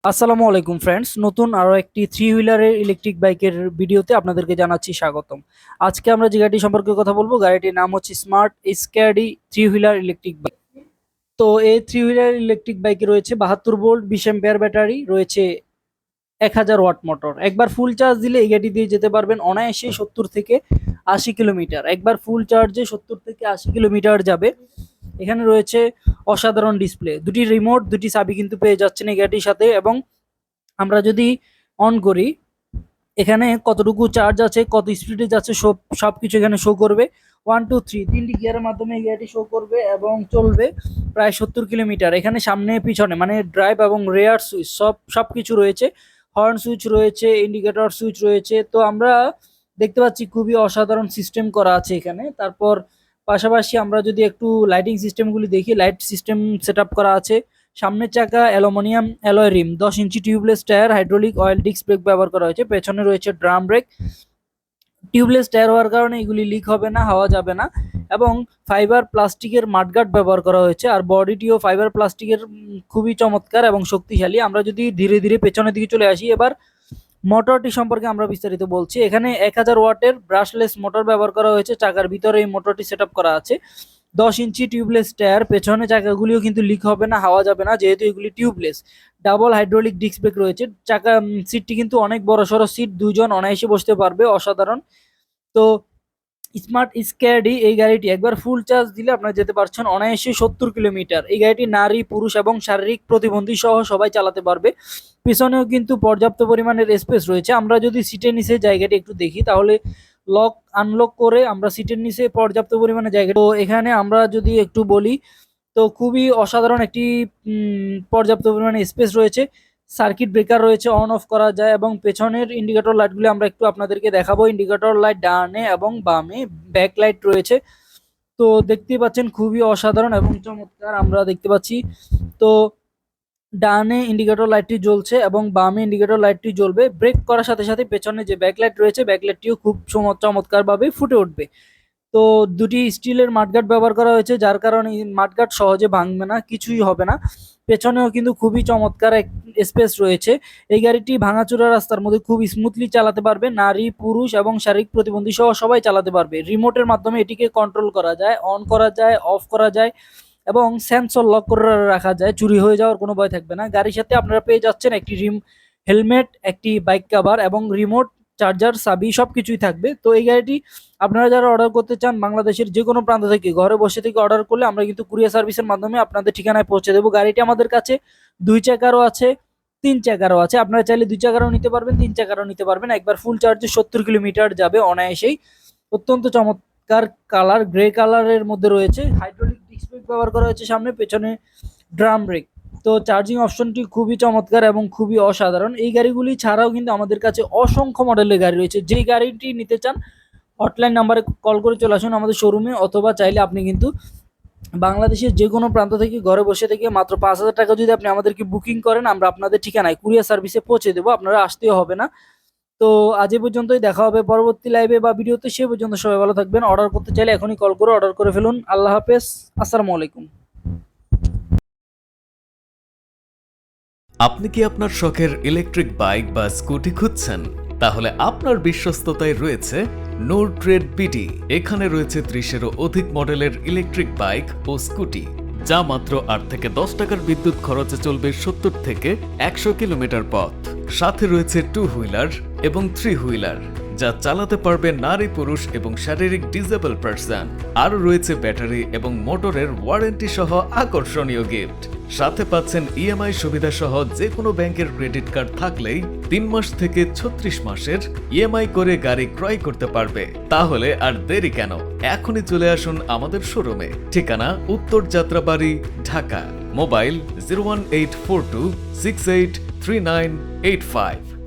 আসসালামু আলাইকুম ফ্রেন্ডস, নতুন আরো একটি থ্রি হুইলারের ইলেকট্রিক বাইকের ভিডিওতে আপনাদেরকে জানাচ্ছি স্বাগতম। আজকে আমরা যে গাড়িটি সম্পর্কে কথা বলবো, গাড়িটির নাম হচ্ছে স্মার্ট স্ক্যাডি থ্রি হুইলার ইলেকট্রিক বাইক। তো এই থ্রি হুইলার ইলেকট্রিক বাইকে রয়েছে 72 ভোল্ট 20 অ্যাম্পিয়ার ব্যাটারি, রয়েছে 1000 ওয়াট মোটর। একবার ফুল চার্জ দিলে এই গাড়ি দিয়ে যেতে পারবেন অনায়াসে 70 থেকে 80 কিলোমিটার। একবার ফুল চার্জে 70 থেকে 80 কিলোমিটার যাবে। এখানে রয়েছে অসাধারণ ডিসপ্লে, দুটি রিমোট, দুটি চাবি কিন্তু পেয়ে যাচ্ছেন এই গাড়িটির সাথে। এবং আমরা যদি অন করি, এখানে কতটুকু চার্জ আছে, কত স্পিডে যাচ্ছে, সবকিছু এখানে শো করবে। 1 2 3 তিনটি গিয়ারের মাধ্যমে এই গাড়িটি শো করবে এবং চলবে প্রায় 70 কিলোমিটার। এখানে সামনে পিছনে মানে ড্রাইভ এবং রেয়ার সুইচ সবকিছু রয়েছে। হর্ন সুইচ রয়েছে, ইন্ডিকেটর সুইচ রয়েছে। তো আমরা দেখতে পাচ্ছি খুবই অসাধারণ সিস্টেম করা আছে এখানে। তারপর পাশাপাশি আমরা যদি একটু লাইটিং সিস্টেমগুলি দেখি, লাইট সিস্টেম সেট আপ করা আছে। সামনের চাকা অ্যালুমিনিয়াম অ্যালয় রিম, 10 ইঞ্চি tubeless tyre, hydraulic oil disc brake ব্যবহার করা হয়েছে। পেছনে রয়েছে ড্রাম ব্রেক। টিউবলেস টায়ার হওয়ার কারণে এগুলি লিক হবে না, হাওয়া যাবে না। এবং ফাইবার প্লাস্টিকের মাডগার্ড ব্যবহার করা হয়েছে। আর বডিটিও ফাইবার প্লাস্টিকের, খুবই চমৎকার এবং শক্তিশালী। আমরা যদি ধীরে ধীরে পেছনের দিকে চলে আসি, এবার মোটরটি সম্পর্কে আমরা বিস্তারিত বলছি। এখানে 1000 ওয়াটের ব্রাশলেস মোটর ব্যবহার করা হয়েছে। চাকার ভিতরে এই মোটরটি সেট আপ করা আছে। 10 ইঞ্চি টিউবলেস টায়ার, পেছনে চাকাগুলিও কিন্তু লিক হবে না, হাওয়া যাবে না, যেহেতু এগুলি tubeless. Double hydraulic disc brake রয়েছে। চাকা সিটটি কিন্তু অনেক বড় সড়ো সিট, দুজন অনায়াসে বসতে পারবে, অসাধারণ। তো স্মার্ট স্ক্যাডি এই গাড়িটি একবার ফুল চার্জ দিলে আপনারা যেতে পারছেন অনায়াসে 70 কিলোমিটার। এই গাড়িটি নারী, পুরুষ এবং শারীরিক প্রতিবন্ধী সহ সবাই চালাতে পারবে। পিছনেও কিন্তু পর্যাপ্ত পরিমাণের স্পেস রয়েছে। আমরা যদি সিটের নিচে জায়গাটি একটু দেখি, তাহলে লক আনলক করে আমরা সিটের নিচে পর্যাপ্ত পরিমাণে জায়গা। তো এখানে আমরা যদি একটু বলি, তো খুবই অসাধারণ একটি পর্যাপ্ত পরিমাণে স্পেস রয়েছে। সার্কিট ব্রেকার রয়েছে, অন অফ করা যায়। এবং পেছনের ইন্ডিকেটর লাইটগুলি আমরা একটু আপনাদেরকে দেখাবো। ইন্ডিকেটর লাইট ডানে এবং বামে, ব্যাক লাইট রয়েছে। তো দেখতেই পাচ্ছেন খুবই অসাধারণ এবং চমৎকার আমরা দেখতে পাচ্ছি। তো ডানে ইন্ডিকেটর লাইটটি জ্বলছে এবং বামে ইন্ডিকেটর লাইটটি জ্বলবে। ব্রেক করার সাথে সাথে পেছনে যে ব্যাকলাইট রয়েছে, ব্যাকলাইটটিও খুব চমৎকারভাবে ফুটে উঠবে। তো দুটি স্টিলের মাঠগার্ড ব্যবহার করা হয়েছে, যার কারণে মাঠগার্ড সহজে ভাঙবে না, কিছুই হবে না। পেছনেও কিন্তু খুবই চমৎকার এক স্পেস রয়েছে। এই গাড়িটি ভাঙাচোরা রাস্তার মধ্যে খুব স্মুথলি চালাতে পারবে, নারী, পুরুষ এবং শারীরিক প্রতিবন্ধী সহ সবাই চালাতে পারবে। রিমোটের মাধ্যমে এটিকে কন্ট্রোল করা যায়, অন করা যায়, অফ করা যায় এবং সেন্সর লক করে রাখা যায়। চুরি হয়ে যাওয়ার কোনো ভয় থাকবে না। গাড়ির সাথে আপনারা পেয়ে যাচ্ছেন একটি হেলমেট, একটি বাইক কভার এবং রিমোট, চার্জার, চাবি সবকিছুই থাকবে। তো এই গাড়িটি আপনারা যারা অর্ডার করতে চান, বাংলাদেশের যে কোনো প্রান্ত থেকে ঘরে বসে থেকে অর্ডার করলে আমরা কিন্তু কুরিয়ার সার্ভিসের মাধ্যমে আপনাদের ঠিকানায় পৌঁছে দেবো। গাড়িটি আমাদের কাছে 2 চাকারও আছে, 3 চাকারও আছে। আপনারা চাইলে 2 চাকারও নিতে পারবেন, 3 চাকারও নিতে পারবেন। একবার ফুল চার্জে 70 কিলোমিটার যাবে অনায়াসেই। অত্যন্ত চমৎকার কালার, গ্রে কালারের মধ্যে রয়েছে। হাইড্রোলিক ডিস্ক ব্রেক ব্যবহার করা হয়েছে সামনে, পেছনে ড্রাম ব্রেক। তো চার্জিং অপশনটি খুবই চমৎকার এবং খুবই অসাধারণ। এই গাড়িগুলি ছাড়াও কিন্তু আমাদের কাছে অসংখ্য মডেলের গাড়ি রয়েছে। যেই গাড়িটি নিতে চান, হটলাইন নাম্বারে কল করে চলে আসুন আমাদের শোরুমে, অথবা চাইলে আপনি কিন্তু বাংলাদেশের যে কোনো প্রান্ত থেকে ঘরে বসে থেকে মাত্র 5,000 টাকা যদি আপনি আমাদেরকে বুকিং করেন, আমরা আপনাদের ঠিকানায় কুরিয়ার সার্ভিসে পৌঁছে দেবো, আপনারা আসতেও হবে না। তো আজ এ পর্যন্তই, দেখা হবে পরবর্তী লাইভে বা ভিডিওতে। সে পর্যন্ত সবাই ভালো থাকবেন। অর্ডার করতে চাইলে এখনই কল করে অর্ডার করে ফেলুন। আল্লাহ হাফেজ, আসসালামু আলাইকুম। আপনি কি আপনার শখের ইলেকট্রিক বাইক বা স্কুটি খুঁজছেন? তাহলে আপনার বিশ্বস্ততায় রয়েছে নূর ট্রেড বিডি। এখানে রয়েছে 30-এরও অধিক মডেলের ইলেকট্রিক বাইক ও স্কুটি, যা মাত্র 8 থেকে 10 টাকার বিদ্যুৎ খরচে চলবে 70 থেকে 100 কিলোমিটার পথ। সাথে রয়েছে 2 হুইলার এবং 3 হুইলার, যা চালাতে পারবে নারী, পুরুষ এবং শারীরিক ডিসেবল পারসন। আরও রয়েছে ব্যাটারি এবং মোটরের ওয়ারেন্টি সহ আকর্ষণীয় গিফট। সাথে পাচ্ছেন ইএমআই সুবিধা সহ যে কোনো ব্যাংকের ক্রেডিট কার্ড থাকলেই 3 মাস থেকে 36 মাসের ইএমআই করে গাড়ি ক্রয় করতে পারবে। তাহলে আর দেরি কেন, এখনই চলে আসুন আমাদের শোরুমে। ঠিকানা উত্তর যাত্রাবাড়ি, ঢাকা। মোবাইল 01842683985।